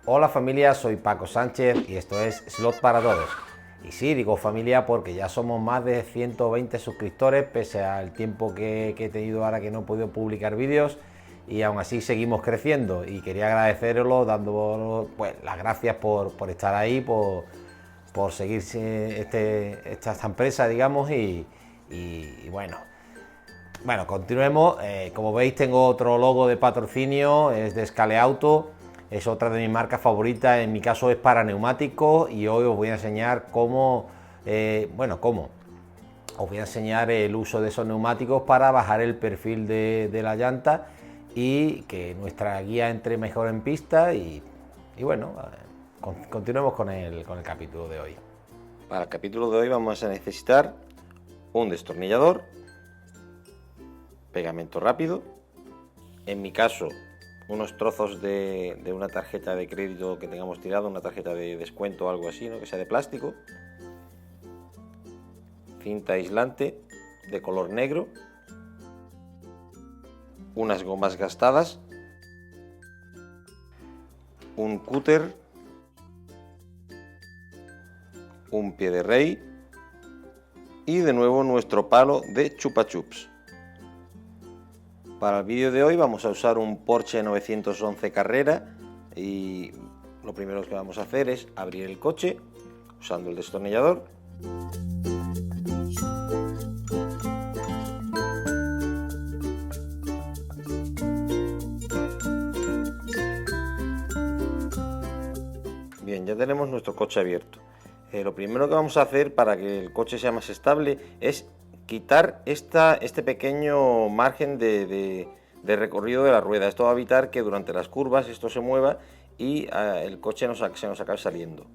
Hola familia, soy Paco Sánchez y esto es Slot para Todos. Y sí, digo familia porque ya somos más de 120 suscriptores, pese al tiempo que he tenido ahora que no he podido publicar vídeos, y aún así seguimos creciendo. Y quería agradeceroslo dando pues, las gracias por estar ahí, por seguir esta empresa, digamos, y bueno. Bueno, continuemos. Como veis, tengo otro logo de patrocinio, es de Scale Auto, es otra de mis marcas favoritas. En mi caso es para neumáticos y hoy os voy a enseñar cómo, os voy a enseñar el uso de esos neumáticos para bajar el perfil de la llanta y que nuestra guía entre mejor en pista. Y bueno, continuemos con el capítulo de hoy. Para el capítulo de hoy vamos a necesitar un destornillador, pegamento rápido, en mi caso unos trozos de una tarjeta de crédito que tengamos tirado, una tarjeta de descuento o algo así, ¿no? Que sea de plástico, cinta aislante de color negro, unas gomas gastadas, un cúter, un pie de rey y de nuevo nuestro palo de chupa chups. Para el vídeo de hoy vamos a usar un Porsche 911 Carrera y lo primero que vamos a hacer es abrir el coche usando el destornillador. Bien, ya tenemos nuestro coche abierto. Lo primero que vamos a hacer para que el coche sea más estable es quitar este pequeño margen de recorrido de la rueda. Esto va a evitar que durante las curvas esto se mueva y el coche se nos acabe saliendo.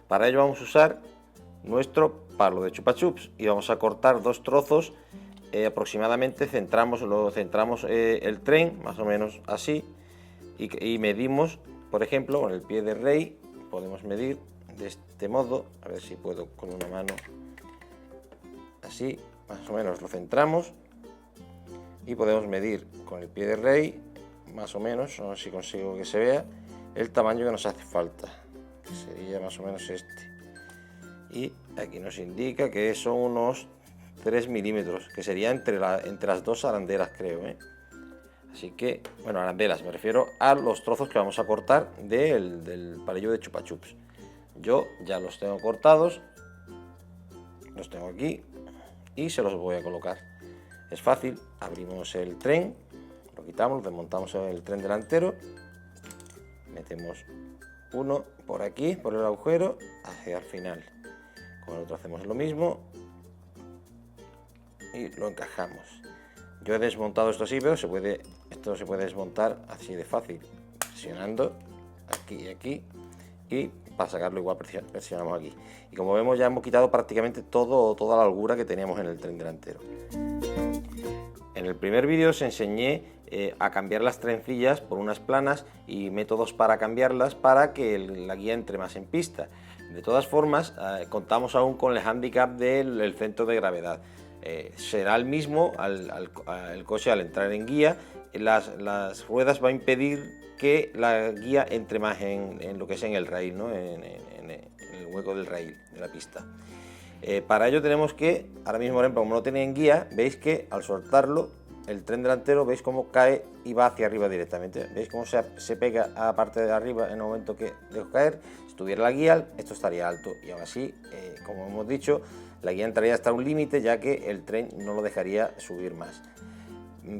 Para ello vamos a usar nuestro palo de chupa chups y vamos a cortar dos trozos. Aproximadamente centramos el tren más o menos así y medimos, por ejemplo, con el pie de rey podemos medir de este modo, a ver si puedo con una mano, así más o menos lo centramos y podemos medir con el pie de rey más o menos, a ver si consigo que se vea el tamaño que nos hace falta, que sería más o menos este, y aquí nos indica que son unos 3 milímetros, que sería entre las dos arandelas, creo, ¿eh? Así que, bueno, arandelas, me refiero a los trozos que vamos a cortar del palillo de chupa chups. Yo ya los tengo cortados, los tengo aquí y se los voy a colocar. Es fácil, abrimos el tren, lo quitamos, desmontamos el tren delantero, metemos uno por aquí, por el agujero, hacia el final. Con el otro hacemos lo mismo y lo encajamos. Yo he desmontado esto así, pero esto se puede desmontar así de fácil, presionando aquí y aquí, y para sacarlo igual presionamos aquí. Y como vemos ya hemos quitado prácticamente toda la holgura que teníamos en el tren delantero. En el primer vídeo os enseñé a cambiar las trencillas por unas planas y métodos para cambiarlas para que la guía entre más en pista. De todas formas, contamos aún con el hándicap del centro de gravedad. Será el mismo el coche al entrar en guía, las ruedas va a impedir que la guía entre más en lo que es en el rail, ¿no? en el hueco del rail de la pista. Para ello tenemos que, ahora mismo por ejemplo, como no tiene en guía, veis que al soltarlo el tren delantero, veis cómo cae y va hacia arriba directamente, veis cómo se pega a la parte de arriba en el momento que dejo caer. Si tuviera la guía, esto estaría alto y aún así, como hemos dicho, la guía entraría hasta un límite, ya que el tren no lo dejaría subir más.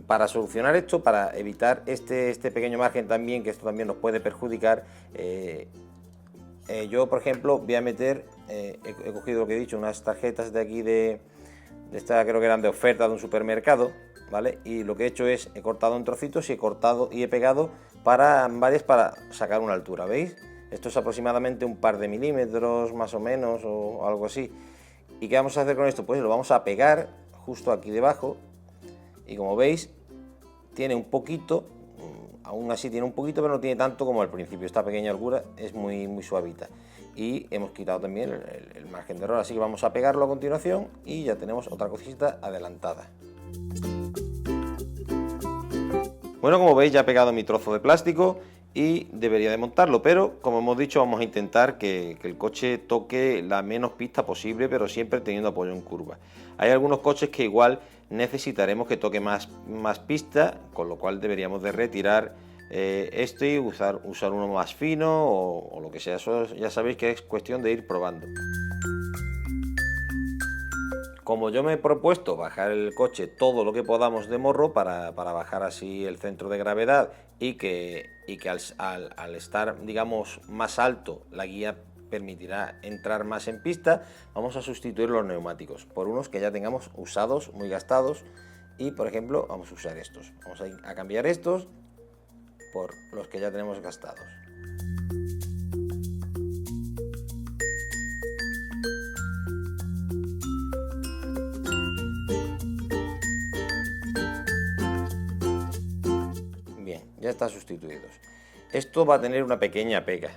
Para solucionar esto, para evitar este pequeño margen también, que esto también nos puede perjudicar, yo por ejemplo voy a meter, he cogido lo que he dicho, unas tarjetas de aquí de esta, creo que eran de oferta de un supermercado, ¿vale? Y lo que he hecho es, he cortado en trocitos y he cortado y he pegado varias para sacar una altura, ¿veis? Esto es aproximadamente un par de milímetros más o menos o algo así. ¿Y qué vamos a hacer con esto? Pues lo vamos a pegar justo aquí debajo y como veis tiene un poquito, aún así tiene un poquito, pero no tiene tanto como al principio. Esta pequeña holgura es muy suavita y hemos quitado también el margen de error, así que vamos a pegarlo a continuación y ya tenemos otra cosita adelantada. Bueno, como veis ya he pegado mi trozo de plástico y debería de montarlo, pero como hemos dicho, vamos a intentar que el coche toque la menos pista posible, pero siempre teniendo apoyo en curva. Hay algunos coches que igual necesitaremos que toque más pista, con lo cual deberíamos de retirar esto y usar uno más fino o lo que sea. Eso ya sabéis que es cuestión de ir probando. Como yo me he propuesto bajar el coche todo lo que podamos de morro para bajar así el centro de gravedad y que al estar, digamos, más alto, la guía permitirá entrar más en pista, vamos a sustituir los neumáticos por unos que ya tengamos usados, muy gastados, y por ejemplo vamos a usar estos. Vamos a cambiar estos por los que ya tenemos gastados. Ya están sustituidos. Esto va a tener una pequeña pega,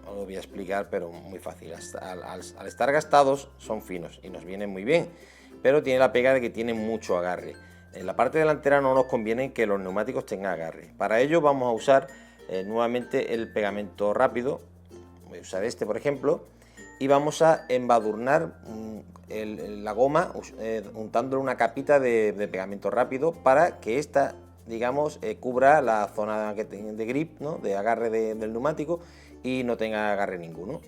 os lo voy a explicar, pero muy fácil. Al estar gastados son finos y nos vienen muy bien, pero tiene la pega de que tienen mucho agarre. En la parte delantera no nos conviene que los neumáticos tengan agarre. Para ello vamos a usar nuevamente el pegamento rápido. Voy a usar este, por ejemplo, y vamos a embadurnar la goma untándole una capita de pegamento rápido para que esta, digamos, cubra la zona de grip, ¿no?, de agarre del neumático, y no tenga agarre ninguno.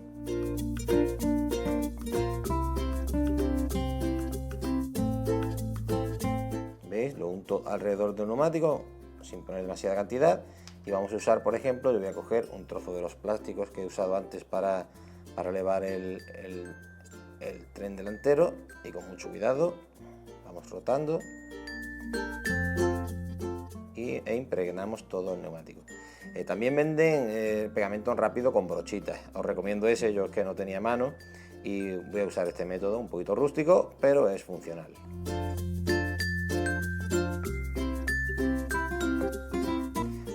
¿Veis? Lo unto alrededor del neumático sin poner demasiada cantidad, y vamos a usar, por ejemplo, yo voy a coger un trozo de los plásticos que he usado antes para elevar el tren delantero, y con mucho cuidado vamos rotando e impregnamos todo el neumático. También venden pegamento rápido con brochitas. Os recomiendo ese, yo es que no tenía mano y voy a usar este método un poquito rústico, pero es funcional.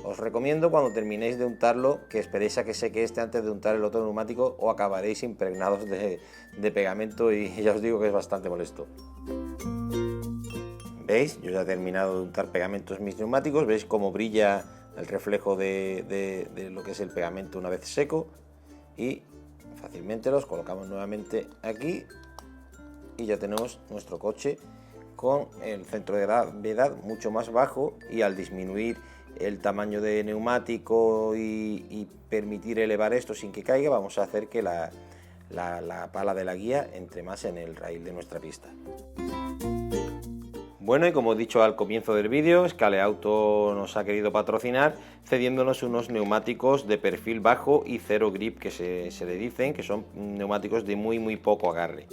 Os recomiendo, cuando terminéis de untarlo, que esperéis a que seque este antes de untar el otro neumático, o acabaréis impregnados de pegamento, y ya os digo que es bastante molesto. ¿Veis? Yo ya he terminado de untar pegamentos mis neumáticos. ¿Veis cómo brilla el reflejo de lo que es el pegamento una vez seco? Y fácilmente los colocamos nuevamente aquí y ya tenemos nuestro coche con el centro de gravedad mucho más bajo, y al disminuir el tamaño de neumático y permitir elevar esto sin que caiga, vamos a hacer que la pala de la guía entre más en el rail de nuestra pista. Bueno, y como he dicho al comienzo del vídeo, Scaleauto nos ha querido patrocinar cediéndonos unos neumáticos de perfil bajo y cero grip, que se le dicen, que son neumáticos de muy poco agarre.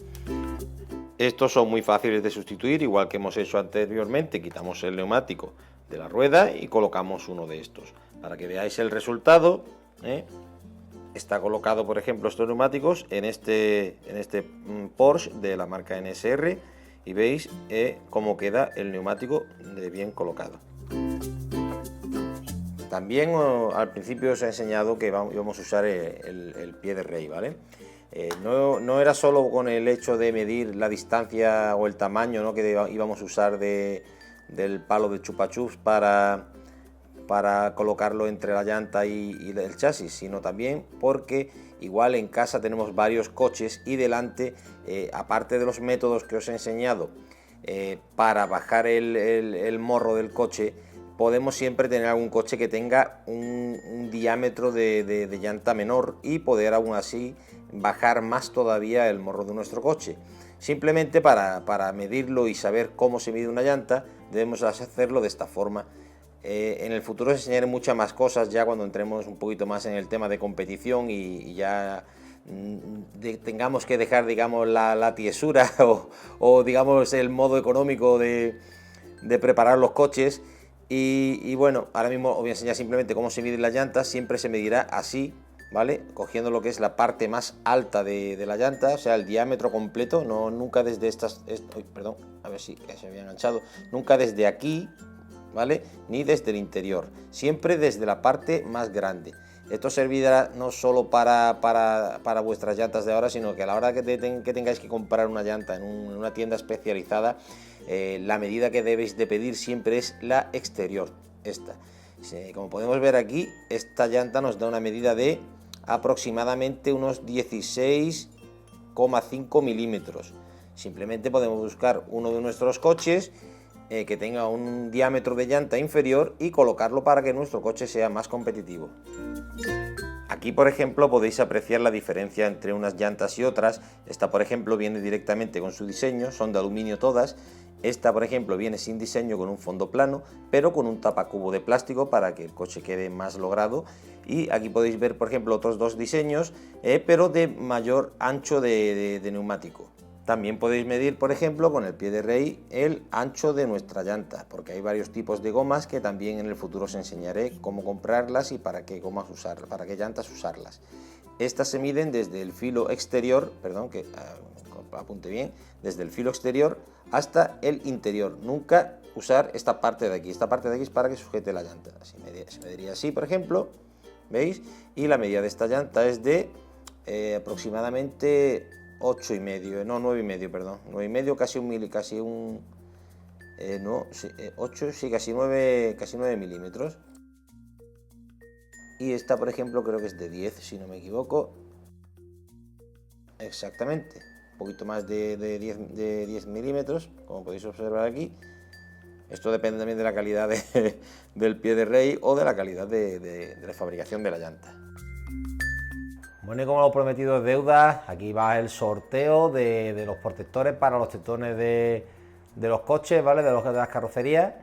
Estos son muy fáciles de sustituir, igual que hemos hecho anteriormente. Quitamos el neumático de la rueda y colocamos uno de estos. Para que veáis el resultado, está colocado, por ejemplo, estos neumáticos en este Porsche de la marca NSR, y veis cómo queda el neumático de bien colocado. También al principio os he enseñado que íbamos a usar el pie de rey, ¿vale? No era solo con el hecho de medir la distancia o el tamaño, ¿no?, que íbamos a usar del palo de chupa-chups para colocarlo entre la llanta y el chasis, sino también porque igual en casa tenemos varios coches y delante, aparte de los métodos que os he enseñado para bajar el morro del coche, podemos siempre tener algún coche que tenga un diámetro de llanta menor y poder aún así bajar más todavía el morro de nuestro coche. Simplemente para medirlo y saber cómo se mide una llanta, debemos hacerlo de esta forma. En el futuro os enseñaré muchas más cosas ya cuando entremos un poquito más en el tema de competición y ya tengamos que dejar, digamos, la tiesura o digamos el modo económico de preparar los coches. Y bueno, ahora mismo os voy a enseñar simplemente cómo se miden las llantas. Siempre se medirá así, ¿vale? Cogiendo lo que es la parte más alta de la llanta, o sea, el diámetro completo, nunca desde perdón, a ver si se había enganchado, nunca desde aquí, ¿vale?, ni desde el interior, siempre desde la parte más grande. Esto servirá no solo para vuestras llantas de ahora, sino que a la hora que tengáis que comprar una llanta en una tienda especializada, la medida que debéis de pedir siempre es la exterior, esta. Como podemos ver aquí, esta llanta nos da una medida de aproximadamente unos 16,5 milímetros. Simplemente podemos buscar uno de nuestros coches que tenga un diámetro de llanta inferior y colocarlo para que nuestro coche sea más competitivo. Aquí, por ejemplo, podéis apreciar la diferencia entre unas llantas y otras. Esta, por ejemplo, viene directamente con su diseño, son de aluminio todas. Esta, por ejemplo, viene sin diseño, con un fondo plano, pero con un tapacubo de plástico para que el coche quede más logrado. Y aquí podéis ver, por ejemplo, otros dos diseños, pero de mayor ancho de neumático. También podéis medir, por ejemplo, con el pie de rey el ancho de nuestra llanta, porque hay varios tipos de gomas que también en el futuro os enseñaré cómo comprarlas y para qué gomas usar, para qué llantas usarlas. Estas se miden desde el filo exterior, perdón, que apunte bien, desde el filo exterior hasta el interior. Nunca usar esta parte de aquí. Esta parte de aquí es para que sujete la llanta. Así se mediría así, por ejemplo, ¿veis? Y la medida de esta llanta es de aproximadamente 8,5, no 9,5, perdón, 9,5, casi un 8, sí, casi 9 milímetros. Y esta, por ejemplo, creo que es de 10, si no me equivoco. Exactamente, un poquito más de 10 milímetros, como podéis observar aquí. Esto depende también de la calidad del pie de rey o de la calidad de la fabricación de la llanta. Bueno, y como lo prometido es deuda, aquí va el sorteo de los protectores para los tetones de los coches, ¿vale? De las carrocerías.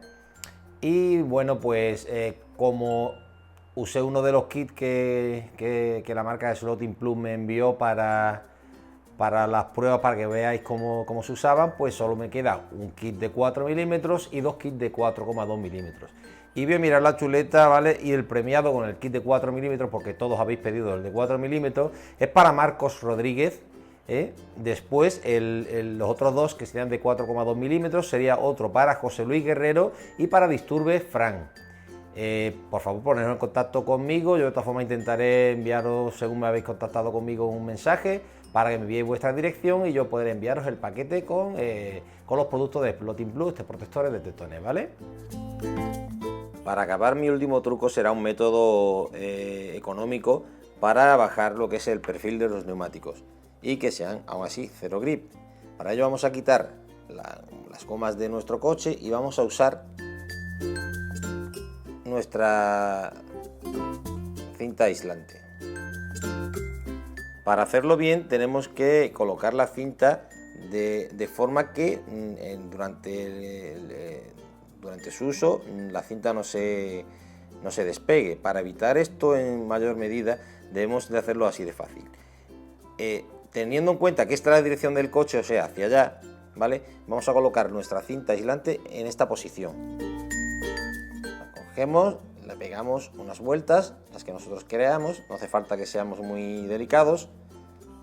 Y bueno, pues como usé uno de los kits que la marca de Slotting Plus me envió para las pruebas, para que veáis cómo se usaban, pues solo me queda un kit de 4 milímetros y dos kits de 4,2 milímetros. Y voy a mirar la chuleta, ¿vale? Y el premiado con el kit de 4 milímetros, porque todos habéis pedido el de 4 milímetros, es para Marcos Rodríguez. Después los otros dos, que serían de 4,2 milímetros, sería otro para José Luis Guerrero y para Disturbe Fran. Por favor, poneros en contacto conmigo. Yo de todas formas intentaré enviaros, según me habéis contactado conmigo, un mensaje para que me enviéis vuestra dirección y yo podré enviaros el paquete con los productos de Slotting Plus, protectores de tetones, ¿vale? Para acabar, mi último truco será un método económico para bajar lo que es el perfil de los neumáticos y que sean aún así cero grip. Para ello vamos a quitar las gomas de nuestro coche y vamos a usar nuestra cinta aislante. Para hacerlo bien tenemos que colocar la cinta de forma que durante su uso la cinta no se despegue. Para evitar esto en mayor medida debemos de hacerlo así de fácil. Teniendo en cuenta que esta es la dirección del coche, o sea, hacia allá, ¿vale? Vamos a colocar nuestra cinta aislante en esta posición. La cogemos, le pegamos unas vueltas, las que nosotros creamos, no hace falta que seamos muy delicados,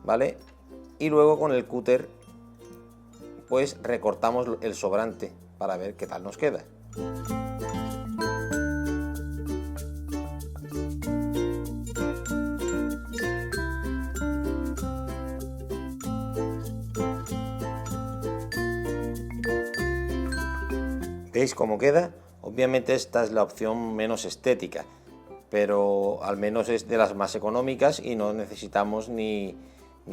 ¿vale? Y luego con el cúter pues recortamos el sobrante para ver qué tal nos queda. ¿Veis cómo queda? Obviamente esta es la opción menos estética, pero al menos es de las más económicas y no necesitamos ni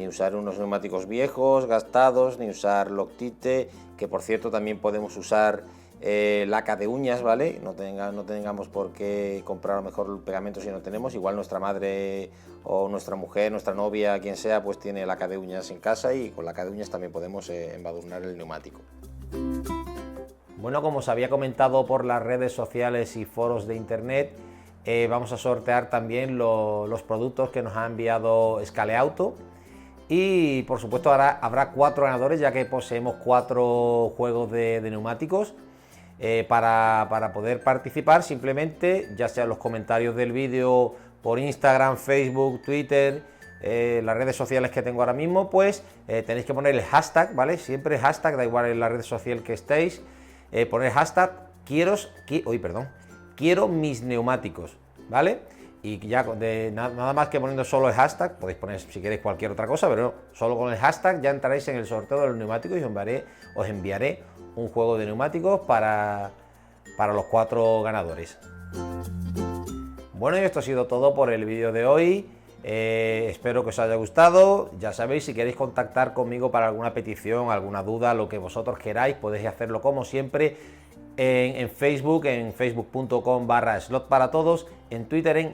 usar unos neumáticos viejos, gastados, ni usar Loctite, que por cierto también podemos usar laca de uñas, ¿vale? No tengamos por qué comprar a lo mejor el pegamento si no tenemos. Igual nuestra madre o nuestra mujer, nuestra novia, quien sea, pues tiene laca de uñas en casa y con laca de uñas también podemos embadurnar el neumático. Bueno, como os había comentado por las redes sociales y foros de internet, vamos a sortear también los productos que nos ha enviado Scale Auto. Y por supuesto habrá 4 ganadores, ya que poseemos 4 juegos de neumáticos. Para poder participar, simplemente, ya sea en los comentarios del vídeo, por Instagram, Facebook, Twitter, las redes sociales que tengo ahora mismo, pues tenéis que poner el hashtag, ¿vale? Siempre hashtag, da igual en la red social que estéis, poner hashtag quiero mis neumáticos, ¿vale? Y ya nada más que poniendo solo el hashtag, podéis poner si queréis cualquier otra cosa, pero no, solo con el hashtag ya entraréis en el sorteo de los neumáticos y os enviaré un juego de neumáticos para los 4 ganadores. Bueno, y esto ha sido todo por el vídeo de hoy. Espero que os haya gustado. Ya sabéis, si queréis contactar conmigo para alguna petición, alguna duda, lo que vosotros queráis, podéis hacerlo como siempre en Facebook, en facebook.com/slotparatodos, en Twitter en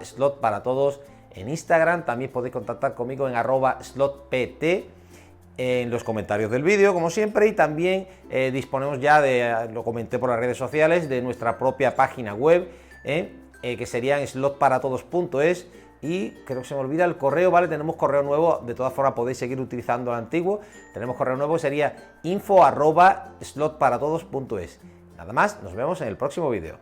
@slotparatodos, en Instagram también podéis contactar conmigo en @slotpt, en los comentarios del vídeo, como siempre, y también disponemos ya de, lo comenté por las redes sociales, de nuestra propia página web, que sería slotparatodos.es. Y creo que se me olvida el correo, ¿vale? Tenemos correo nuevo, de todas formas podéis seguir utilizando el antiguo. Tenemos correo nuevo, sería info@slotparatodos.es. Nada más, nos vemos en el próximo vídeo.